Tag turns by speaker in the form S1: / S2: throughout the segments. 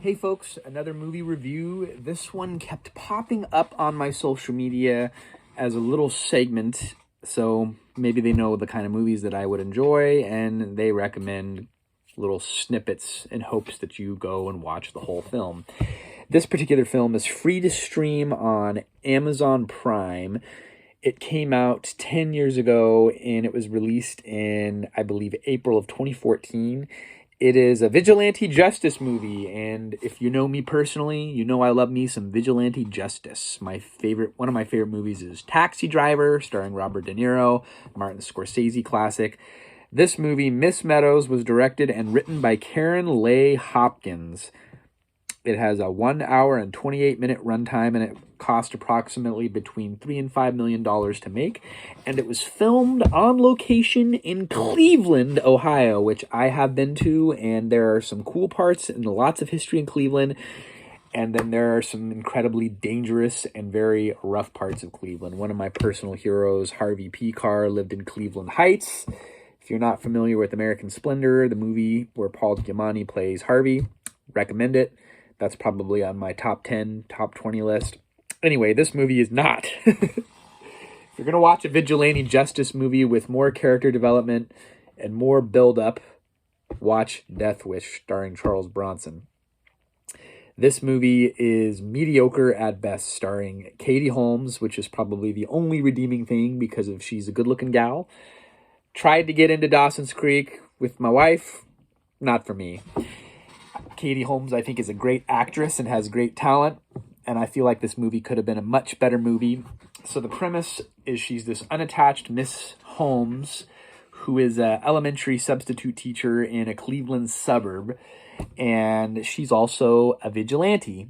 S1: Hey folks, another movie review. This one kept popping up on my social media as a little segment, so maybe they know the kind of movies that I would enjoy, and they recommend little snippets in hopes that you go and watch the whole film. This particular film is free to stream on Amazon Prime. It came out 10 years ago, and it was released in, I believe, April of 2014. It is a vigilante justice movie, and if you know me personally, you know I love me some vigilante justice. One of my favorite movies is Taxi Driver, starring Robert De Niro, Martin Scorsese classic. This movie, Miss Meadows, was directed and written by Karen Leigh Hopkins. It has a 1 hour and 28-minute runtime, and it cost approximately between $3 and $5 million to make. And it was filmed on location in Cleveland, Ohio, which I have been to, and there are some cool parts and lots of history in Cleveland. And then there are some incredibly dangerous and very rough parts of Cleveland. One of my personal heroes, Harvey P. Carr, lived in Cleveland Heights. If you're not familiar with American Splendor, the movie where Paul Giamatti plays Harvey, recommend it. That's probably on my top 10, top 20 list. Anyway, this movie is not. If you're going to watch a vigilante justice movie with more character development and more build-up, watch Death Wish, starring Charles Bronson. This movie is mediocre at best, starring Katie Holmes, which is probably the only redeeming thing because she's a good-looking gal. Tried to get into Dawson's Creek with my wife. Not for me. Katie Holmes, I think, is a great actress and has great talent, and I feel like this movie could have been a much better movie. So the premise is she's this unattached Miss Holmes who is an elementary substitute teacher in a Cleveland suburb, and she's also a vigilante.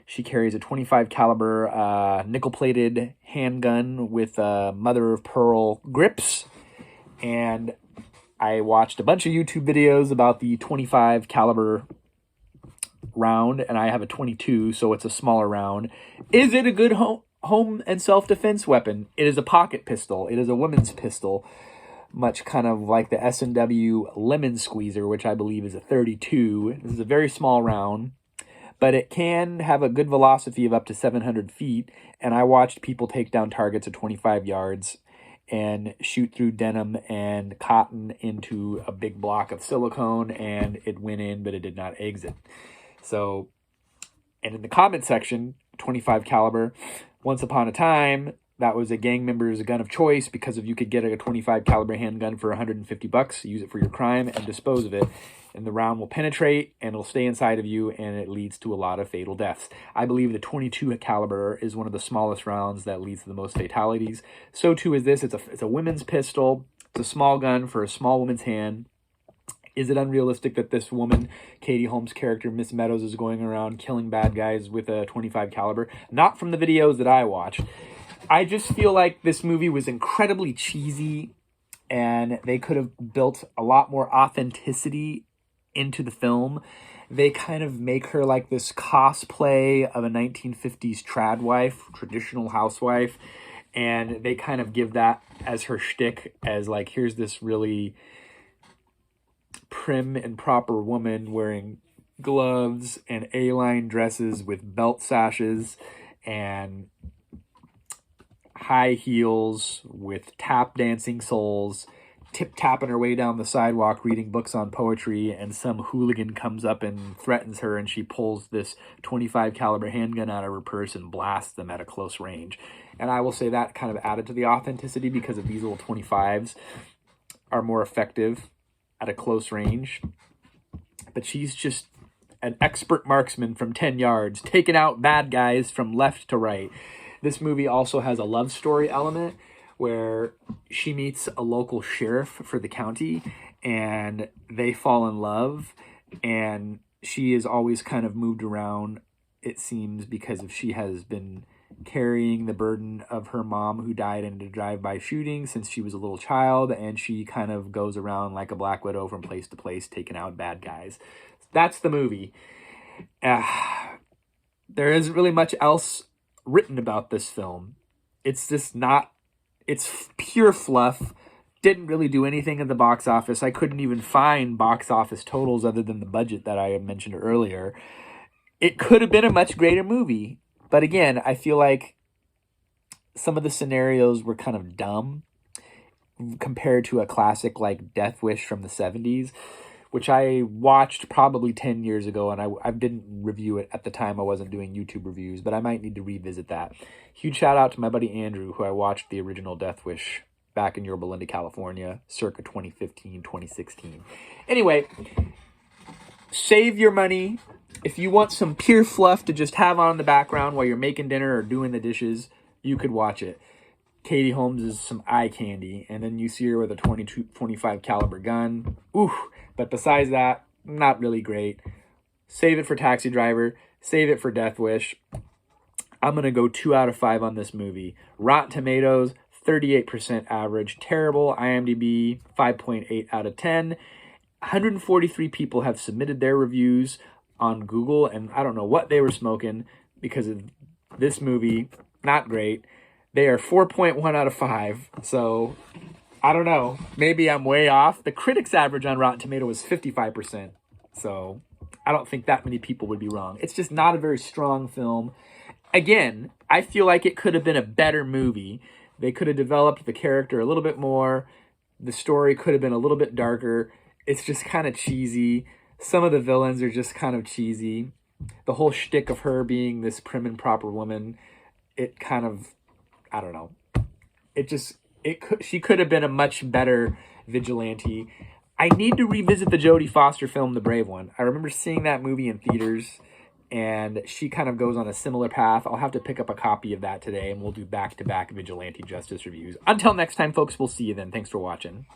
S1: She carries a .25 caliber nickel-plated handgun with mother-of-pearl grips, and I watched a bunch of YouTube videos about the .25 caliber round, and I have a .22, so it's a smaller round. Is it a good home and self-defense weapon? It is a pocket pistol. It is a woman's pistol, much kind of like the S&W Lemon Squeezer, which I believe is a .32. This is a very small round, but it can have a good velocity of up to 700 feet, and I watched people take down targets at 25 yards and shoot through denim and cotton into a big block of silicone, and it went in, but it did not exit. So, and in the comment section, .25 caliber, once upon a time, that was a gang member's gun of choice because if you could get a .25 caliber handgun for $150, use it for your crime and dispose of it, and the round will penetrate and it'll stay inside of you, and it leads to a lot of fatal deaths. I believe the .22 caliber is one of the smallest rounds that leads to the most fatalities. So too is this. It's a women's pistol. It's a small gun for a small woman's hand. Is it unrealistic that this woman, Katie Holmes' character, Miss Meadows, is going around killing bad guys with a .25 caliber? Not from the videos that I watched. I just feel like this movie was incredibly cheesy, and they could have built a lot more authenticity into the film. They kind of make her like this cosplay of a 1950s trad wife, traditional housewife, and they kind of give that as her shtick, as like, here's this really prim and proper woman wearing gloves and A-line dresses with belt sashes and high heels with tap dancing soles, tip-tapping her way down the sidewalk reading books on poetry, and some hooligan comes up and threatens her, and she pulls this .25 caliber handgun out of her purse and blasts them at a close range. And I will say that kind of added to the authenticity because of these little .25s are more effective at a close range. But she's just an expert marksman from 10 yards, taking out bad guys from left to right. This movie also has a love story element where she meets a local sheriff for the county and they fall in love, and she is always kind of moved around, it seems, because she has been carrying the burden of her mom who died in a drive-by shooting since she was a little child, and she kind of goes around like a Black Widow from place to place taking out bad guys. That's the movie. There isn't really much else written about this film. It's just not, it's pure fluff. Didn't really do anything at the box office. I couldn't even find box office totals other than the budget that I had mentioned earlier. it could have been a much greater movie. But again, I feel like some of the scenarios were kind of dumb compared to a classic like Death Wish from the 70s, which I watched probably 10 years ago, and I didn't review it at the time. I wasn't doing YouTube reviews, but I might need to revisit that. Huge shout out to my buddy Andrew, who I watched the original Death Wish back in Yorba Linda, California, circa 2015, 2016. Anyway, save your money. If you want some pure fluff to just have on in the background while you're making dinner or doing the dishes, you could watch it. Katie Holmes is some eye candy, and then you see her with a 22-25 caliber gun. Ooh, but besides that, not really great. Save it for Taxi Driver. Save it for Death Wish. I'm going to go 2 out of 5 on this movie. Rotten Tomatoes, 38% average. Terrible. IMDb, 5.8 out of 10. 143 people have submitted their reviews on Google, and I don't know what they were smoking because of this movie. Not great. They are 4.1 out of 5. So, I don't know. Maybe I'm way off. The critics' average on Rotten Tomatoes is 55%. So, I don't think that many people would be wrong. It's just not a very strong film. Again, I feel like it could have been a better movie. They could have developed the character a little bit more. The story could have been a little bit darker. It's just kind of cheesy. Some of the villains are just kind of cheesy. The whole shtick of her being this prim and proper woman, it kind of, I don't know. She could have been a much better vigilante. I need to revisit the Jodie Foster film, The Brave One. I remember seeing that movie in theaters, and she kind of goes on a similar path. I'll have to pick up a copy of that today, and we'll do back-to-back vigilante justice reviews. Until next time, folks, we'll see you then. Thanks for watching.